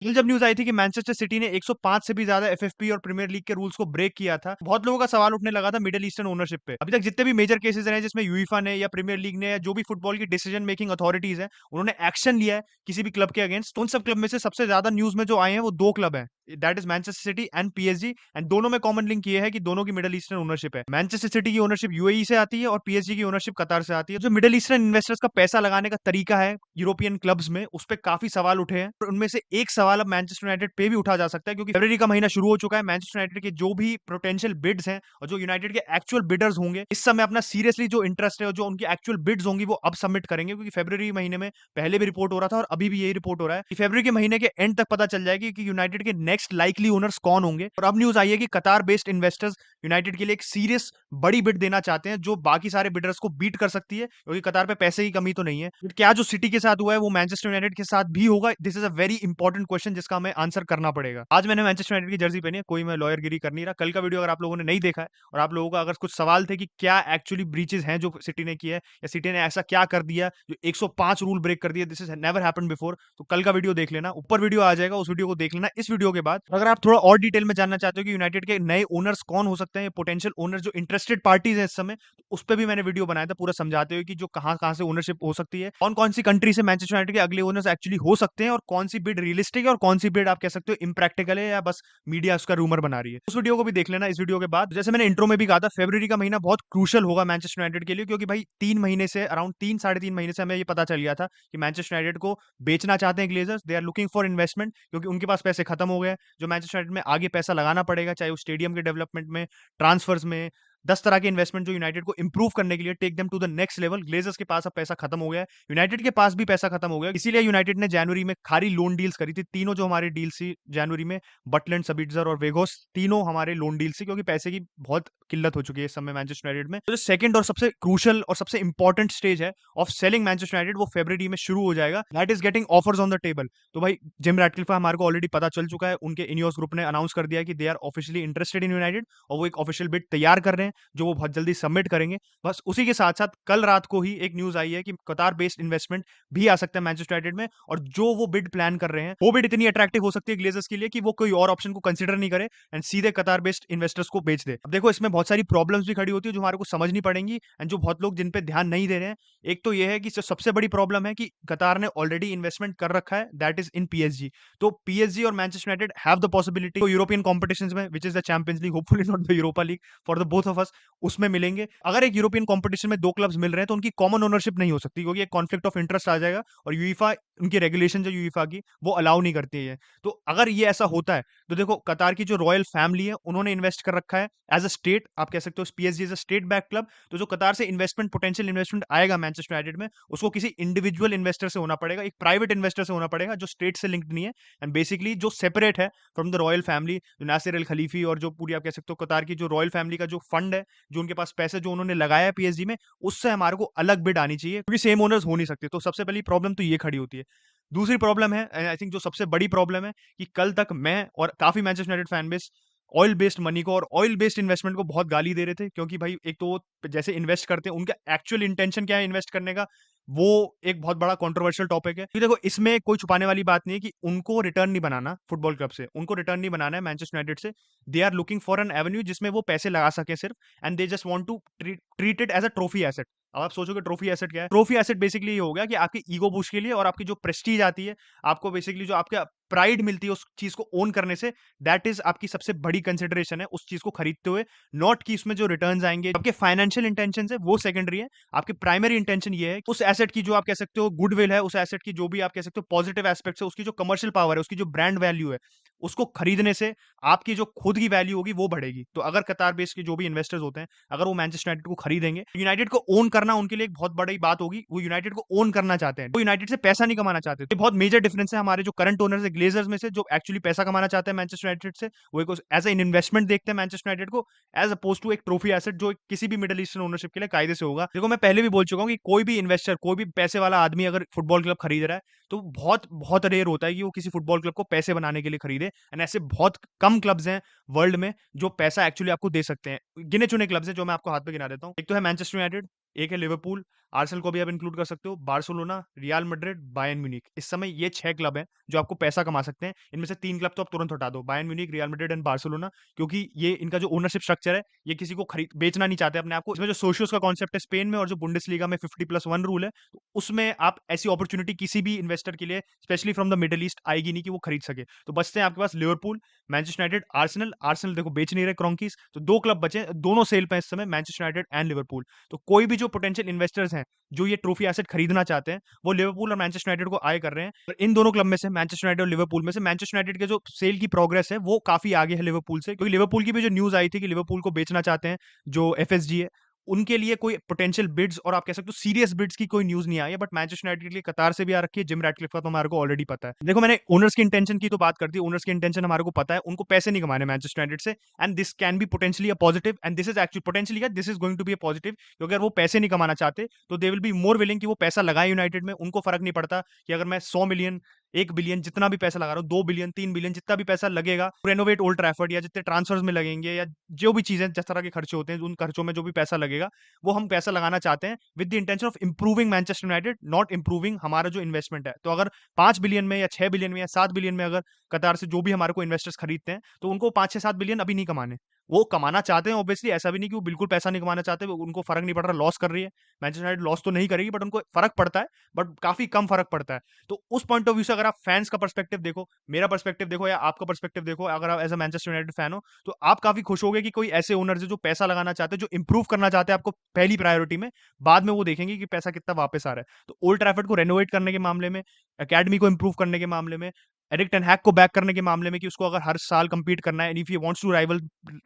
कल जब न्यूज़ आई थी कि मैनचेस्टर सिटी ने 105 से भी ज़्यादा एफएफपी और प्रीमियर लीग के रूल्स को ब्रेक किया था, बहुत लोगों का सवाल उठने लगा था मिडल ईस्टर्न ओनरशिप पे। अभी तक जितने भी मेजर केसेस रहे हैं जिसमें यूईफा ने या प्रीमियर लीग ने या जो भी फुटबॉल की डिसीजन मेकिंग अथॉरिटीज हैं, उन्होंने एक्शन लिया है किसी भी क्लब के अगेंस्ट। उन सब क्लब में से सबसे ज्यादा न्यूज़ में जो आए हैं वो 2 क्लब हैं। That is Manchester city and PSG, and दोनों में कॉमन लिंक ये है कि दोनों की मिडल ईस्टर्न ओनरशिप है। मैनचेस्टर सिटी की ओनरशिप यूएई से आती है और पीएसजी की ओनरशिप कतार से आती है। जो मिडल ईस्टर्न इन्वेस्टर्स का पैसा लगाने का तरीका है यूरोपियन क्लब्स में, उस पर काफी सवाल उठे हैं और उनमें से एक सवाल अब मैनचेस्टर यूनाइटेड पे भी उठा जा सकता है, क्योंकि फरवरी का महीना शुरू हो चुका है। मैनचेस्टर यूनाइटेड के जो भी पोटेंशियल बिड्स हैं और जो यूनाइटेड के एक्चुअल बिडर्स होंगे, इस समय अपना सीरियसली जो इंटरेस्ट है और जो उनकी एक्चुअल बिड्स होंगी वो अब सबमिट करेंगे, क्योंकि फरवरी महीने में पहले भी रिपोर्ट हो रहा था और अभी भी यही रिपोर्ट हो रहा है कि फरवरी के महीने के एंड तक पता चल जाएगी कि यूनाइटेड के नेक्स्ट लाइकली ओनर्स कौन होंगे। और अब न्यूज आई है कि कतार बेस्ड इन्वेस्टर्स यूनाइटेड के लिए एक सीरियस बड़ी बिड देना चाहते हैं, जो बाकी सारे बिडर्स को बीट कर सकती है, क्योंकि कतार पे पैसे की कमी तो नहीं है। But क्या जो सिटी के साथ हुआ है वो मैनचेस्टर यूनाइटेड के साथ भी होगा? This is a very important question जिसका हमें आंसर करना पड़ेगा। आज मैंने मैनचेस्टर यूनाइटेड की जर्सी पहनी है, कोई मैं लॉयर गिरी कर नहीं रहा। कल का वीडियो अगर आप लोगों ने नहीं देखा है और आप लोगों का अगर कुछ सवाल थे कि क्या एक्चुअली ब्रीचेस हैं जो सिटी ने किया है या सिटी ने ऐसा क्या कर दिया जो 105 रूल ब्रेक कर दिया, this is never happened before, तो कल का वीडियो देख लेना, ऊपर वीडियो आ जाएगा, उस वीडियो को देख लेना। इस वीडियो के बाद अगर आप थोड़ा और डिटेल में जानना चाहते हो कि यूनाइटेड के नए ओनर्स कौन हो सकते हैं, पोटेंशियल ओनर्स जो इंटरेस्टेड पार्टीज है इस समय, तो उस पर भी मैंने वीडियो बनाया था पूरा समझाते हुए कि जो कहां कहां से ओनरशिप हो सकती है, कौन कौन सी कंट्री से मैनचेस्टर यूनाइटेड के अगले ओनर्स एक्चुअली हो सकते हैं और कौन सी बिड रियलिस्टिक है और कौन सी बिड आप कह सकते हो इम्प्रैक्टिकल है या बस मीडिया उसका रूमर बना रही है। उस वीडियो को भी देख लेना। इस वीडियो के बाद जैसे मैंने इंट्रो में भी कहा था, फरवरी का महीना बहुत क्रूशल होगा मैनचेस्टर यूनाइटेड के लिए, क्योंकि भाई 3 महीने से, अराउंड 3 साढ़े 3 महीने से हमें ये पता चल गया था कि मैनचेस्टर यूनाइटेड को बेचना चाहते हैं Glazers. They are looking for investment, क्योंकि उनके पास पैसे खत्म हो गए, जो मैनचेस्टर यूनाइटेड में आगे पैसा लगाना पड़ेगा, चाहे वो स्टेडियम के डेवलपमेंट में, ट्रांसफर्स में, 10 तरह के इन्वेस्टमेंट जो यूनाइटेड को इंप्रूव करने के लिए, take them to the next level. Glazers के पास अब पैसा खत्म हो गया है, यूनाइटेड के पास भी पैसा खत्म हो गया, इसीलिए यूनाइटेड ने जनवरी में खाली लोन डील्स करी थी। तीनों जो हमारी डील्स थी जनवरी में, बटलैंड, सबिट्जर और वेगोस, तीनों हमारे लोन डील्स थी, क्योंकि पैसे की बहुत किल्लत हो चुकी है इस समय मैनचेस्टर यूनाइटेड में। तो जो सेकंड और सबसे क्रूशल और सबसे इंपॉर्टेंट स्टेज है ऑफ सेलिंग मैनचेस्टर यूनाइटेड, वो फरवरी में शुरू हो जाएगा। That is getting offers on the table. तो भाई जिम रैटक्लिफ का हमारे को ऑलरेडी पता चल चुका है, उनके इनियोस ग्रुप ने अनाउंस कर दिया कि they are officially interested in United, और वो एक ऑफिशियल बिड तैयार कर रहे हैं जो वो बहुत जल्दी सबमिट करेंगे। बस उसी के साथ साथ कल रात को ही एक न्यूज आई है कि कतार बेस्ड इन्वेस्टमेंट भी आ सकता है मैनचेस्टर यूनाइटेड में, और जो वो बिड प्लान कर रहे हैं वो बिड इतनी अट्रैक्टिव हो सकती है ग्लेजर्स के लिए कि वो कोई और ऑप्शन को कंसिडर नहीं करे एंड सीधे कतार बेस्ड इन्वेस्टर्स को बेच दे। अब देखो, इसमें बहुत सारी प्रॉब्लम्स भी खड़ी होती है जो हमारे को समझनी पड़ेंगी एंड जो बहुत लोग जिन पे ध्यान नहीं दे रहे हैं। एक तो ये है कि जो सबसे बड़ी प्रॉब्लम है कि कतार ने ऑलरेडी इन्वेस्टमेंट कर रखा है, दैट इज इन पीएसजी। तो पीएसजी और Manchester United have the possibility European competitions में, which is the Champions League, hopefully not the Europa League, for the both of us, उसमें मिलेंगे। अगर एक यूरोपियन कंपटीशन में 2 क्लब्स मिल रहे हैं तो उनकी कॉमन ओनरशिप नहीं हो सकती, क्योंकि एक कॉन्फ्लिक्ट ऑफ इंटरेस्ट आ जाएगा और यूईफा, उनकी रेगुलेशन जो यूईफा की, वो अलाउ नहीं करती है। तो अगर ये ऐसा होता है तो देखो, कतार की जो रॉयल फैमिली है उन्होंने इन्वेस्ट कर रखा है एज अ स्टेट, आप कह सकते हो PSG as a state back club. तो जो कतार से इन्वेस्टमेंट, पोटेंशियल इन्वेस्टमेंट आएगा मैनचेस्टर यूनाइटेड में, उसको किसी इंडिविजुअल इन्वेस्टर से होना पड़ेगा, एक प्राइवेट इन्वेस्टर से होना पड़ेगा जो स्टेट से लिंक्ड नहीं है एंड बेसिकली जो सेपरेट है फ्रॉम द रॉयल फैमिली, जो नासिर अल खलीफी और जो पूरी आप कह सकते हो कतार की जो रॉयल फैमिली का जो फंड है, जो उनके पास पैसे जो उन्होंने लगाया है पीएसजी में, उससे हमारे को अलग बिड आनी चाहिए, क्योंकि सेम ओनर्स हो नहीं सकते। तो सबसे पहली प्रॉब्लम तो ये खड़ी होती है। दूसरी प्रॉब्लम है, आई थिंक जो सबसे बड़ी प्रॉब्लम है, कि कल तक मैं और काफी Manchester United fan base oil based money को और ऑयल बेस्ड इन्वेस्टमेंट को बहुत गाली दे रहे थे, क्योंकि भाई एक तो वो जैसे इन्वेस्ट करते हैं, उनका एक्चुअल इंटेंशन क्या है इन्वेस्ट करने का, वो एक बहुत बड़ा कंट्रोवर्शियल टॉपिक है। क्योंकि देखो, इसमें कोई छुपाने वाली बात नहीं है कि उनको रिटर्न नहीं बनाना फुटबॉल क्लब से, उनको रिटर्न नहीं बनाना है मैनचेस्टर यूनाइटेड से। They are looking for an avenue जिसमें वो पैसे लगा सके सिर्फ, and they just want to treat it as a trophy asset. अब आप सोचोगे ट्रॉफी एसेट क्या है? ट्रॉफी एसेट बेसिकली ये हो गया कि आपकी ईगो बूस्ट के लिए और आपकी जो प्रेस्टीज आती है, आपको बेसिकली जो आपका प्राइड मिलती है उस चीज को ओन करने से, दैट इज आपकी सबसे बड़ी कंसिडरेशन है उस चीज को खरीदते हुए। नॉट कि इसमें जो रिटर्न्स आएंगे, आपके फाइनेंशियल इंटेंशन है वो सेकेंडरी है। आपकी प्राइमरी इंटेंशन ये है उस एसेट की जो आप कह सकते हो गुडविल है, उस एसेट की जो भी आप कह सकते हो पॉजिटिव एस्पेक्ट्स है, उसकी जो कमर्शियल पावर है, उसकी जो ब्रांड वैल्यू है, उसको खरीदने से आपकी जो खुद की वैल्यू होगी वो बढ़ेगी। तो अगर कतार बेस्ड के जो भी इन्वेस्टर्स होते हैं, अगर वो मैनचेस्टर यूनाइटेड को खरीदेंगे, यूनाइटेड को ओन करना उनके लिए एक बहुत बड़ी बात होगी। वो यूनाइटेड को ओन करना चाहते हैं, वो यूनाइटेड से पैसा नहीं कमाना चाहते। तो ये बहुत मेजर डिफरेंस है हमारे जो करंट ओनर्स है ग्लेजर्स में से, जो एक्चुअली पैसा कमाना चाहते हैं मैनचेस्टर यूनाइटेड से, वो एक एज एन इन्वेस्टमेंट देखते हैं मैनचेस्टर यूनाइटेड को, एज अपोज टू एक ट्रॉफी एसेट जो किसी भी मिडिल ईस्टर्न ओनरशिप के लिए कायदे से होगा। देखो, मैं पहले भी बोल चुका हूँ कि कोई भी इन्वेस्टर, कोई भी पैसे वाला आदमी अगर फुटबॉल क्लब खरीद रहा है, तो बहुत बहुत रेयर होता है कि वो किसी फुटबॉल क्लब को पैसे बनाने के लिए खरीदे। एंड ऐसे बहुत कम क्लब्स हैं वर्ल्ड में जो पैसा एक्चुअली आपको दे सकते हैं। गिने चुने क्लब्स हैं जो मैं आपको हाथ पे गिना देता हूँ। एक तो है मैनचेस्टर यूनाइटेड, एक है लिवरपूल, आर्सेनल को भी आप इंक्लूड कर सकते हो, Barcelona, real Madrid, Bayern Munich. इस समय ये 6 क्लब हैं जो आपको पैसा कमा सकते हैं। इनमें से 3 क्लब तो आप तुरंत हटा दो, Bayern Munich, real Madrid and Barcelona, क्योंकि ये इनका जो ओनरशिप स्ट्रक्चर है, ये किसी को खरीद बेचना नहीं चाहते अपने आप को। इसमें जो सोशियोस का कॉन्सेप्ट है स्पेन में और जो बुंडेसलीगा में 50+1 रूल है, तो उसमें आप ऐसी अपॉर्चुनिटी किसी भी इन्वेस्टर के लिए specially from the middle east आएगी नहीं कि वो खरीद सके। तो बचते हैं आपके पास Liverpool, Manchester United, Arsenal. Arsenal देखो बेच नहीं रहे क्रोंकीज, तो 2 क्लब बचे, दोनों सेल पे हैं इस समय, मैनचेस्टर यूनाइटेड एंड लिवरपूल। तो कोई भी जो पोटेंशियल इन्वेस्टर्स हैं, जो ये ट्रॉफी एसेट खरीदना चाहते हैं, वो लिवरपूल और मैनचेस्टर यूनाइटेड को आए कर रहे हैं। और इन दोनों क्लब में से मैनचेस्टर यूनाइटेड और लिवरपूल में से मैनचेस्टर यूनाइटेड के जो सेल की प्रोग्रेस है, वो काफी आगे है लिवरपूल से, क्योंकि लिवरपूल की भी जो न्यूज आई थी कि लिवरपूल को बेचना चाहते हैं जो एफएसजी है, उनके लिए कोई पोटेंशियल बिड्स और आप कह सकते हो सीरियस बिड्स की कोई न्यूज नहीं आई है। बट मैनचेस्टर यूनाइटेड के लिए कतार से भी आ रखी है, जिम रैटक्लिफ का तो हमारे को ऑलरेडी पता है। देखो मैंने ओनर्स की इंटेंशन की तो बात कर दी, ओनर्स की इंटेंशन हमारे को पता है, उनको पैसे नहीं कमाने मैनचेस्टर यूनाइटेड से, and this can be potentially a positive, and this is actually potentially this is going to be a positive, क्योंकि अगर वो पैसे नहीं कमाना चाहते तो they will be more willing कि वो पैसा लगाए यूनाइटेड में। उनको फर्क नहीं पड़ता कि अगर मैं 100 मिलियन, 1 बिलियन, जितना भी पैसा लगा रहा हूँ, 2 बिलियन, 3 बिलियन, जितना भी पैसा लगेगा रेनोवेट ओल्ड ट्रैफर्ड, या जितने ट्रांसफर्स में लगेंगे, या जो भी चीजें जिस तरह के खर्चे होते हैं, उन खर्चों में जो भी पैसा लगेगा, वो हम पैसा लगाना चाहते हैं with the intention of improving Manchester United, not improving हमारा जो इन्वेस्टमेंट है। तो अगर 5 बिलियन में या 6 बिलियन में या 7 बिलियन में अगर कतार से जो भी हमारे को इन्वेस्टर्स खरीदते हैं, तो उनको 5 6 7 बिलियन अभी नहीं कमाने, वो कमाना चाहते हैं ऑब्वियसली, ऐसा भी नहीं कि वो बिल्कुल पैसा नहीं कमाना चाहते, उनको फर्क नहीं पड़ रहा लॉस कर रही है मैनचेस्टर यूनाइटेड, लॉस तो नहीं करेगी बट उनको फर्क पड़ता है, बट काफी कम फर्क पड़ता है। तो उस पॉइंट ऑफ व्यू से अगर आप फैंस का पर्सपेक्टिव देखो, मेरा पर्सपेक्टिव देखो, या आपका पर्सपेक्टिव देखो, अगर आप as a Manchester United fan हो, तो आप काफी खुश होगे कि कोई ऐसे ओनर्स है जो पैसा लगाना चाहते हैं, जो इंप्रूव करना चाहते हैं आपको पहली प्रायोरिटी में, बाद में वो देखेंगे कि पैसा कितना वापस आ रहा है। तो ओल्ड ट्रैफर्ड को रेनोवेट करने के मामले में, एकेडमी को इंप्रूव करने के मामले में, एरिक टेन हैग को बैक करने के मामले में कि उसको अगर हर साल compete करना है, and if he wants to rival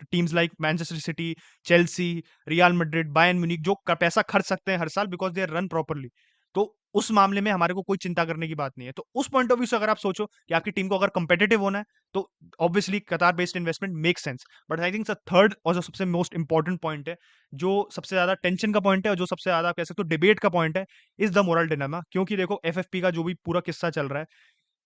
teams like Manchester City, Chelsea, Real Madrid, Bayern Munich, जो पैसा खर्च सकते हैं हर साल because they are run properly, तो उस मामले में हमारे को कोई चिंता करने की बात नहीं है। तो उस पॉइंट ऑफ व्यू से अगर आप सोचो कि आपकी टीम को अगर कंपेटिटिव होना है, तो ऑब्वियसली कतार based investment make sense. But I think third और जो सबसे मोस्ट इंपॉर्टेंट पॉइंट है, जो सबसे ज्यादा टेंशन का पॉइंट है, और जो सबसे ज्यादा आप कह सकते हो डिबेट का पॉइंट है, इज द मोरल डिलेमा। क्योंकि देखो एफएफपी का जो भी पूरा किस्सा चल रहा है,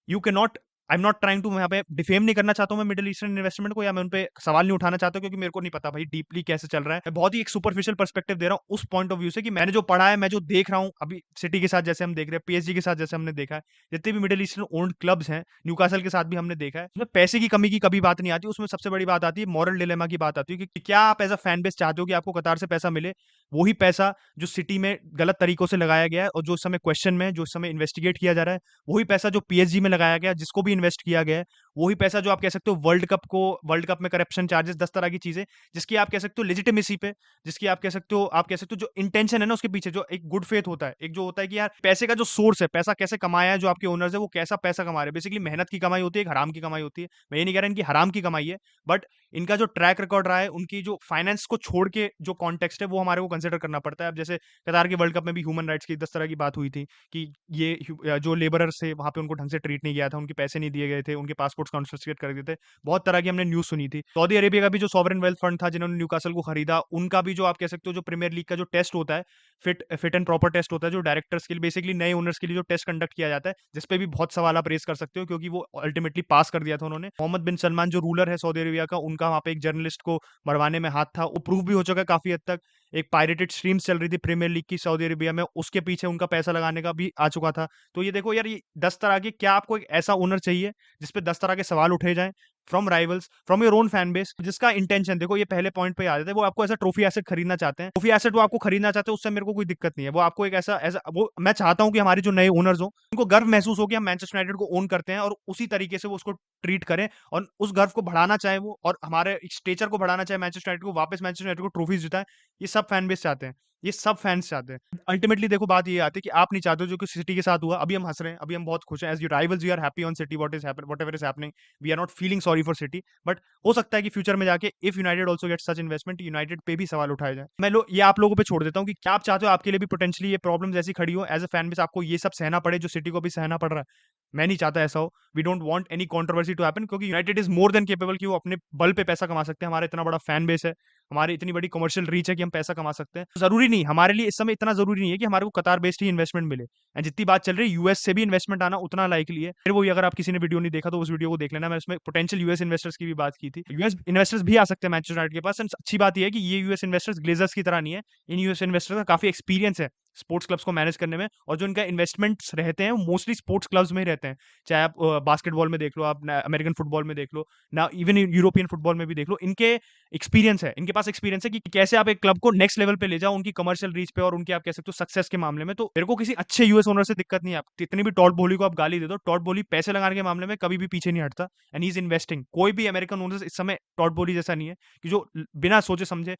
you can not, I am not trying to, यहाँ पे डिफेम नहीं करना चाहता हूँ मैं मिडिल ईस्टर्न इन्वेस्टमेंट को, या मैं उन पे सवाल नहीं उठाना चाहता हूँ, क्योंकि मेरे को नहीं पता भाई डीपली कैसे चल रहा है। मैं बहुत ही एक सुपरफिशियल पर्सपेक्टिव दे रहा हूँ उस पॉइंट ऑफ व्यू से कि मैंने जो पढ़ा है, मैं जो देख रहा हूँ अभी सिटी के साथ जैसे हम देख रहे हैं, पीएसजी के साथ जैसे हमने देखा है, जितने भी मिडिल ईस्टर्न ओन्ड क्लब्स हैं, न्यूकासल के साथ भी हमने देखा है, उसमें पैसे की कमी की कभी बात नहीं आती। उसमें सबसे बड़ी बात आती है मॉरल डिलेमा की बात आती है कि क्या आप एज अ फैन बेस चाहते हो कि आपको कतार से पैसा मिले, वही पैसा जो सिटी में गलत तरीकों से लगाया गया है, और जो इस समय क्वेश्चन में, जो इस समय इन्वेस्टिगेट किया जा रहा है, वही पैसा जो पीएसजी में लगाया गया, जिसको भी इन्वेस्ट किया गया है, वही पैसा जो आप कह सकते हो वर्ल्ड कप में करप्शन चार्जेस, 10 तरह की चीजें, जिसकी आप कह सकते हो लेजिटिमेसी पे, जिसकी आप कह सकते हो जो इंटेंशन है ना उसके पीछे, जो एक गुड फेथ होता है, एक जो होता है कि यार पैसे का जो सोर्स है, पैसा कैसे कमाया है, जो आपके ओनर्स है वो कैसा पैसा कमा रहे हैं, बेसिकली मेहनत की कमाई होती है, एक हराम की कमाई होती है। मैं ये नहीं कह रहा इनकी हराम की कमाई है, बट इनका जो ट्रैक रिकॉर्ड रहा है, उनकी जो फाइनेंस को छोड़ के जो कॉन्टेक्स्ट है, वो हमारे को कंसिडर करना पड़ता है। अब जैसे कतार के वर्ल्ड कप में भी ह्यूमन राइट्स की 10 तरह की बात हुई थी कि ये जो लेबरर्स थे वहां पे उनको ढंग से ट्रीट नहीं किया था, उनके पैसे नहीं दिए गए थे, उनके पासपोर्ट्स कॉन्फिस्केट कर दिए थे, बहुत तरह की हमने न्यूज सुनी थी। सऊदी अरेबिया का भी जो सॉवरेन वेल्थ फंड था जिन्होंने न्यूकासल को खरीदा, उनका भी जो आप कह सकते हो जो प्रीमियर लीग का जो टेस्ट होता है, फिट एंड प्रॉपर टेस्ट होता है, जो डायरेक्टर्स के लिए, बेसिकली नए ओनर्स के लिए जो टेस्ट कंडक्ट किया जाता है, जिसपे भी बहुत सवाल आप रेस कर सकते हो, क्योंकि वो अल्टीमेटली पास कर दिया था उन्होंने। मोहम्मद बिन सलमान जो रूलर है सऊदी अरेबिया का, उनका वहां पे एक जर्नलिस्ट को मरवाने में हाथ था, वो प्रूव भी हो चुका है काफी हद तक। एक पायरेटेड स्ट्रीम्स चल रही थी प्रीमियर लीग की सऊदी अरेबिया में, उसके पीछे उनका पैसा लगाने का भी आ चुका था। तो ये देखो यार, ये 10 तरह के, क्या आपको एक ऐसा ओनर चाहिए जिसपे 10 तरह के सवाल उठे जाएं from rivals, from your own fan base, जिसका इंटेंशन देखो, ये पहले पॉइंट पे आ जाते हैं, वो आपको ऐसा ट्रॉफी एसेट खरीदना चाहते हैं, ट्रॉफी एसेट वो आपको खरीदना चाहते हैं, उससे मेरे को कोई दिक्कत नहीं है। वो आपको एक ऐसा ऐसा वो मैं चाहता हूं कि हमारे जो नए ओनर्स हो, उनको गर्व महसूस हो कि हम मैनचेस्टर यूनाइटेड को ओन करते हैं, और उसी तरीके से वो उसको ट्रीट करें, और उस गर्व को बढ़ाना चाहे वो, और हमारे स्टेचर को बढ़ाना चाहे मैनचेस्टर यूनाइटेड को, वापस मैनचेस्टर यूनाइटेड को ट्रॉफीज जिताए, ये सब फैन बेस चाहते हैं, ये सब फैंस चाहते हैं। अल्टीमेटली देखो बात ये आती है कि आप नहीं चाहते हो जो कि सिटी के साथ हुआ। अभी हम हंस रहे हैं, अभी हम बहुत खुश हैं, as you rivals we are happy on City, whatever is happening, we are not feeling sorry for City. But हो सकता है कि फ्यूचर में जाके if United also get such investment, United पे भी सवाल उठाए जाए। ये आप लोगों पे छोड़ देता हूँ कि क्या आप चाहते हो आपके लिए भी पोटेंशियली ये प्रॉब्लम ऐसी खड़ी हो, एज अ फैन बेस आपको ये सब सहना पड़े जो सिटी को भी सहना पड़ रहा है। मैं नहीं चाहता ऐसा हो, we don't want any controversy to happen, क्योंकि United is more than capable कि वो अपने बल पे पैसा कमा सकते हैं। हमारा इतना बड़ा फैन बेस है, हमारी इतनी बड़ी कमर्शियल रीच है कि हम पैसा कमा सकते हैं। जरूरी नहीं, हमारे लिए इस समय इतना जरूरी नहीं है कि हमारे को कतार बेस्ड ही इन्वेस्टमेंट मिले, एंड जितनी बात चल रही है यूएस से भी इन्वेस्टमेंट आना उतना लाइकली है। फिर वो अगर आप किसी ने वीडियो नहीं देखा तो उस वीडियो को देख लेना, मैं उसमें पोटेंशियल यूएस इन्वेस्टर्स की भी बात की थी। यूएस इन्वेस्टर्स भी आ सकते हैं मैनचेस्टर यूनाइटेड के पास, एंड अच्छी बात यह है कि ये यूएस इन्वेस्टर्स ग्लेजर्स की तरह नहीं है, इन यूएस इन्वेस्टर्स का काफी एक्सपीरियंस है स्पोर्ट्स क्लब्स को मैनेज करने में, और जो इनका इन्वेस्टमेंट्स रहते हैं वो मोस्टली स्पोर्ट्स क्लब्स में ही रहते हैं। चाहे आप बास्केटबॉल में देख लो, आप अमेरिकन फुटबॉल में देख लो ना, इवन यूरोपियन फुटबॉल में भी देख लो, इनके एक्सपीरियंस है, इनके पास एक्सपीरियंस है कि कैसे आप एक क्लब को नेक्स्ट लेवल पे ले जाओ उनकी कमर्शियल रीच पे और उनकी आप कह सकते हो सक्सेस के मामले में। तो मेरे को किसी अच्छे यूएस ओनर से दिक्कत नहीं है। आप कितनी भी टॉड बोली को आप गाली दे दो, टॉड बोली पैसे लगाने के मामले में कभी भी पीछे नहीं हटता, एंड ही इज इन्वेस्टिंग। कोई भी अमेरिकन ओनर इस समय टॉड बोली जैसा नहीं है कि जो बिना सोचे समझे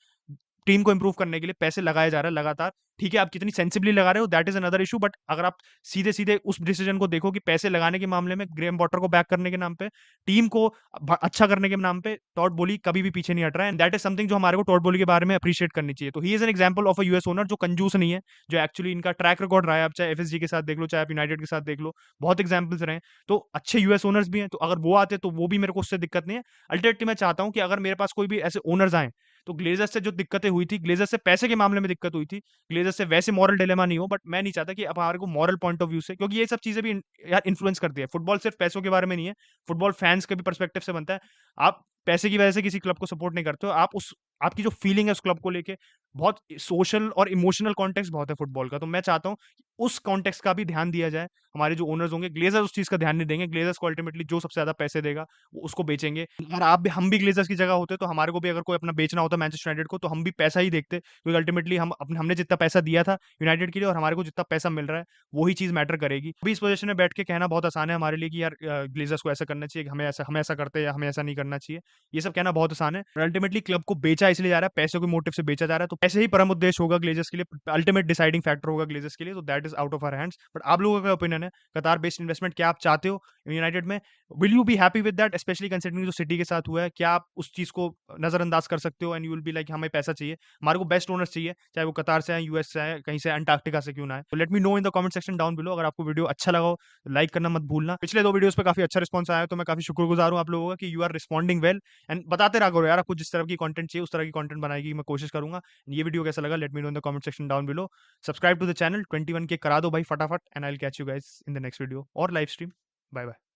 टीम को इंप्रूव करने के लिए पैसे लगाया जा रहा है लगातार। ठीक है, आप कितनी सेंसिबली लगा रहे हो, that is another issue, but अगर आप सीधे सीधे उस डिसीजन को देखो कि पैसे लगाने के मामले में ग्रेम वॉटर को बैक करने के नाम पे, टीम को अच्छा करने के नाम पे, टॉड बोली कभी भी पीछे नहीं हट रहा है, एंड दैट इज समथिंग जो हमारे को टॉड बोली के बारे में अप्रिशिएट करनी चाहिए। तो he is an example of a US owner जो कंजूस नहीं है, जो एक्चुअली इनका ट्रैक रिकॉर्ड रहा है। आप चाहे एफएसजी के साथ देख लो, चाहे आप यूनाइटेड के साथ देख लो, बहुत एग्जाम्पल्स रहे हैं। तो अच्छे यूएस ओनर्स भी हैं, तो अगर वो आते तो वो भी मेरे को उससे दिक्कत नहीं है। अल्टीमेटली मैं चाहता हूं कि अगर मेरे पास कोई भी ऐसे ओनर्स आए, तो ग्लेजर्स से जो दिक्कतें हुई थी, ग्लेजर्स से पैसे के मामले में दिक्कत हुई थी, ग्लेजर्स से वैसे मॉरल डिलेमा नहीं हो, बट मैं नहीं चाहता कि अब हमारे को मॉरल पॉइंट ऑफ व्यू से, क्योंकि ये सब चीजें भी यार इन्फ्लुएंस करती है। फुटबॉल सिर्फ पैसों के बारे में नहीं है, फुटबॉल फैंस के भी पर्सपेक्टिव से बनता है। आप पैसे की वजह से किसी क्लब को सपोर्ट नहीं करते हो, आप उस आपकी जो फीलिंग है उस क्लब को लेके, बहुत सोशल और इमोशनल कॉन्टेक्स्ट बहुत है फुटबॉल का। तो मैं चाहता हूँ उस कॉन्टेक्स्ट का भी ध्यान दिया जाए। हमारे जो ओनर्स होंगे, ग्लेजर्स उस चीज का ध्यान नहीं देंगे, ग्लेजर्स को अल्टीमेटली जो सबसे ज्यादा पैसे देगा वो उसको बेचेंगे। अगर आप भी, हम भी ग्लेजर्स की जगह होते तो हमारे को भी अगर कोई अपना बेचना होता मैनचेस्टर यूनाइटेड को, तो हम भी पैसा ही देखते, क्योंकि अल्टीमेटली हमने जितना पैसा दिया था यूनाइटेड के लिए और हमारे को जितना पैसा मिल रहा है वही चीज मैटर करेगी। अभी इस पोजीशन में बैठ के कहना बहुत आसान है हमारे लिए कि यार ग्लेजर्स को ऐसा करना चाहिए, हमें ऐसा करते हैं या हमें ऐसा नहीं करना चाहिए। ये सब कहना बहुत आसान है, अल्टीमेटली क्लब को बेचा इसलिए जा रहा है, पैसे के मोटिव से बेचा जा रहा है, तो पैसे ही परम उद्देश्य होगा ग्लेजर्स के लिए, अल्टीमेट डिसाइडिंग फैक्टर होगा ग्लेजर्स के लिए। तो that is out of our hands. But आप लोगों का ओपिनियन है, कतार बेस्ड इन्वेस्टमेंट क्या आप चाहते हो यूनाइटेड में? Will you be happy with that, specially considering जो सिटी के साथ हुआ है? क्या आप उस चीज को नजरअंदाज कर सकते हो and you will be like हमें पैसा चाहिए, हमारे को बेस्ट ओनर्स चाहिए, चाहे वो कतार से आए, यूएस से आए, कहीं से अंटार्कटिका से क्यों ना आए? तो late me know in the comment section down below. अगर आपको वीडियो अच्छा लगा हो, लाइक करना मत भूलना। पिछले 2 वीडियोस पे काफी अच्छा रिस्पांस आया है, तो मैं काफी शुक्रगुजार हूं आप लोगों का कि you are responding well, and बताते रहा करो यार, आपको जिस तरह की कंटेंट चाहिए उस तरह की कंटेंट बनाने की मैं कोशिश करूंगा। ये वीडियो कैसा लगा, let me know in the comment section down below. Subscribe to the channel, 21 के करा दो भाई फटाफट, and I will catch you guys in the next video और लाइव स्ट्रीम। Bye bye.